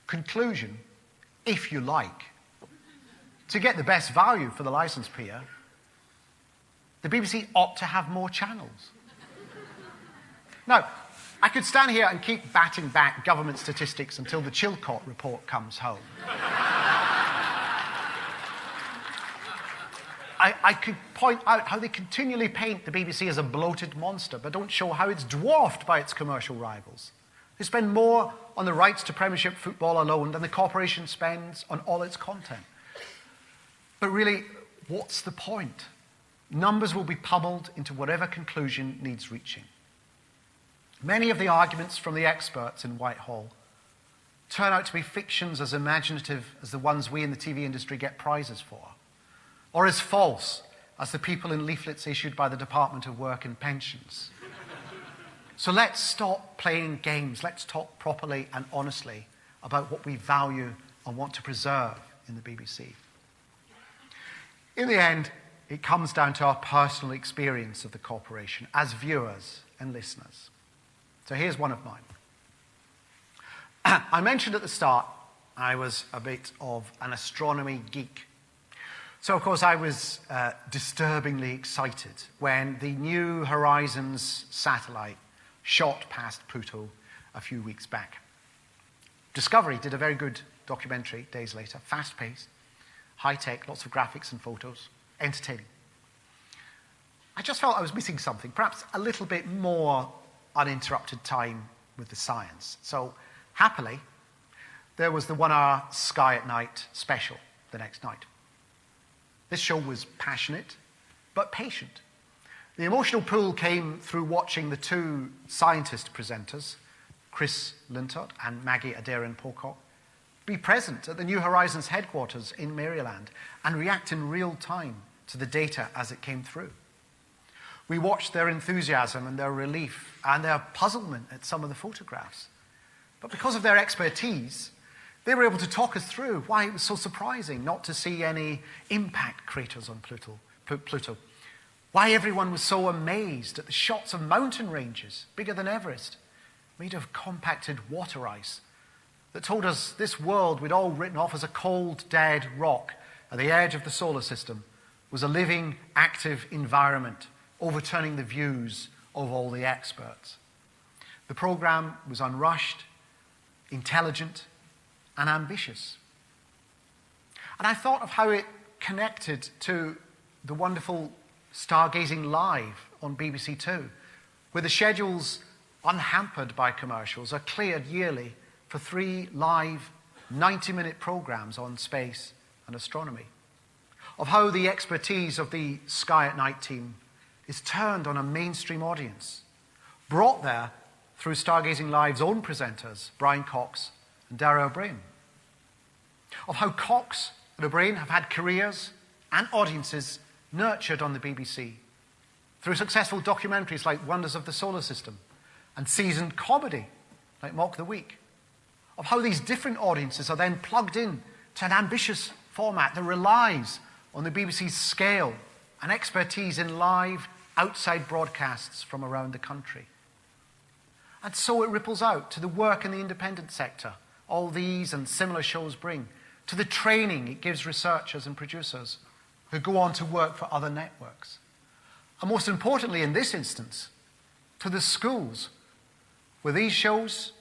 Conclusion, if you like, to get the best value for the licence payer, the BBC ought to have more channels. Now, I could stand here and keep batting back government statistics until the Chilcot report comes home. I could point out how they continually paint the BBC as a bloated monster, but don't show how it's dwarfed by its commercial rivals. They spend more on the rights to Premiership football alone than the corporation spends on all its content. But really, what's the point? Numbers will be pummeled into whatever conclusion needs reaching. Many of the arguments from the experts in Whitehall turn out to be fictions as imaginative as the ones we in the TV industry get prizes for, or as false as the people in leaflets issued by the Department of Work and Pensions. So let's stop playing games. Let's talk properly and honestly about what we value and want to preserve in the BBC. In the end, it comes down to our personal experience of the corporation as viewers and listeners. So here's one of mine. I mentioned at the start I was a bit of an astronomy geek. So, of course, I was disturbingly excited when the New Horizons satellite shot past Pluto a few weeks back. Discovery did a very good documentary days later, fast-paced, high-tech, lots of graphics and photos, entertaining. I just felt I was missing something, perhaps a little bit more uninterrupted time with the science. So, happily, there was the 1-hour Sky at Night special the next night. This show was passionate, but patient. The emotional pull came through watching the two scientist presenters, Chris Lintott and Maggie Adair-Pocock, be present at the New Horizons headquarters in Maryland and react in real time to the data as it came through. We watched their enthusiasm and their relief and their puzzlement at some of the photographs. But because of their expertise, they were able to talk us through why it was so surprising not to see any impact craters on Pluto, why everyone was so amazed at the shots of mountain ranges bigger than Everest, made of compacted water ice, that told us this world we'd all written off as a cold, dead rock at the edge of the solar system was a living, active environment, overturning the views of all the experts. The program was unrushed, intelligent, and ambitious. And I thought of how it connected to the wonderful Stargazing Live on BBC Two, where the schedules, unhampered by commercials, are cleared yearly for 3 live 90-minute programs on space and astronomy. Of how the expertise of the Sky at Night team is turned on a mainstream audience, brought there through Stargazing Live's own presenters, Brian Cox and Dara O'Brien. Of how Cox and O'Brien have had careers and audiences nurtured on the BBC through successful documentaries like Wonders of the Solar System and seasoned comedy like Mock the Week. Of how these different audiences are then plugged in to an ambitious format that relies on the BBC's scale and expertise in live, outside broadcasts from around the country. And so it ripples out to the work in the independent sector all these and similar shows bring, to the training it gives researchers and producers who go on to work for other networks. And most importantly in this instance, to the schools where these shows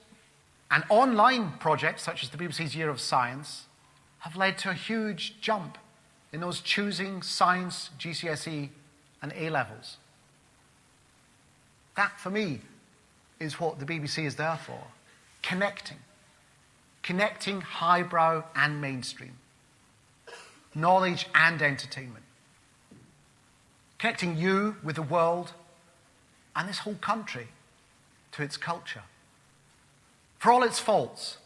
and online projects such as the BBC's Year of Science have led to a huge jump in those choosing science, GCSE and A-levels. That, for me, is what the BBC is there for. Connecting highbrow and mainstream, knowledge and entertainment, connecting you with the world and this whole country to its culture. For all its faults,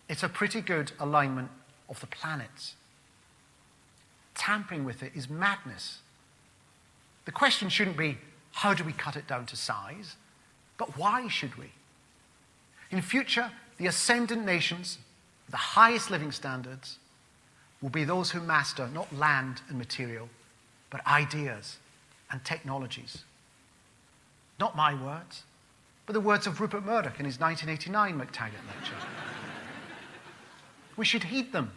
it's a pretty good alignment of the planets. Tampering with it is madness. The question shouldn't be, how do we cut it down to size? But why should we? In future, the ascendant nations, the highest living standards, will be those who master not land and material, but ideas and technologies. Not my words, but the words of Rupert Murdoch in his 1989 MacTaggart Lecture. We should heed them.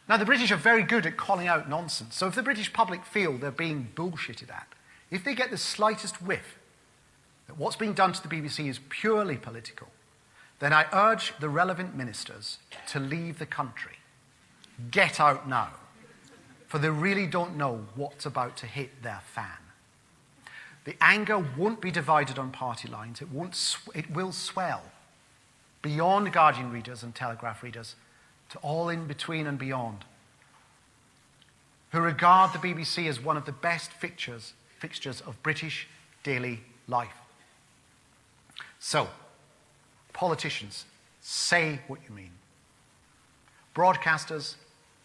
Now, the British are very good at calling out nonsense, so if the British public feel they're being bullshitted at, if they get the slightest whiff that what's being done to the BBC is purely political, then I urge the relevant ministers to leave the country. Get out now, for they really don't know what's about to hit their fan. The anger won't be divided on party lines. It will swell beyond Guardian readers and Telegraph readers to all in between and beyond, who regard the BBC as one of the best fixtures of British daily life. So, politicians, say what you mean. Broadcasters,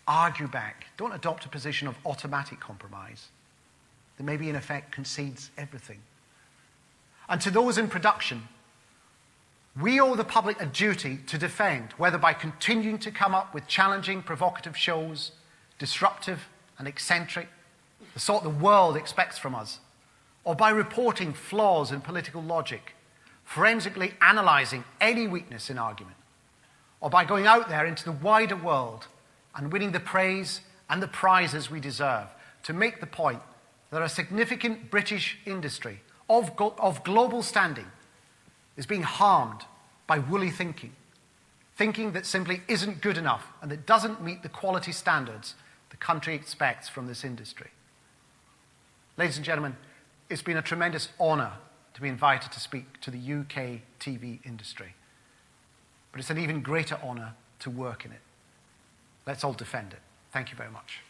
argue back. Don't adopt a position of automatic compromise that maybe in effect concedes everything. And to those in production, we owe the public a duty to defend, whether by continuing to come up with challenging, provocative shows, disruptive and eccentric, the sort the world expects from us, or by reporting flaws in political logic, forensically analysing any weakness in argument, or by going out there into the wider world and winning the praise and the prizes we deserve to make the point that a significant British industry of global standing is being harmed by woolly thinking that simply isn't good enough and that doesn't meet the quality standards the country expects from this industry. Ladies and gentlemen, it's been a tremendous honour to be invited to speak to the UK TV industry. But it's an even greater honour to work in it. Let's all defend it. Thank you very much.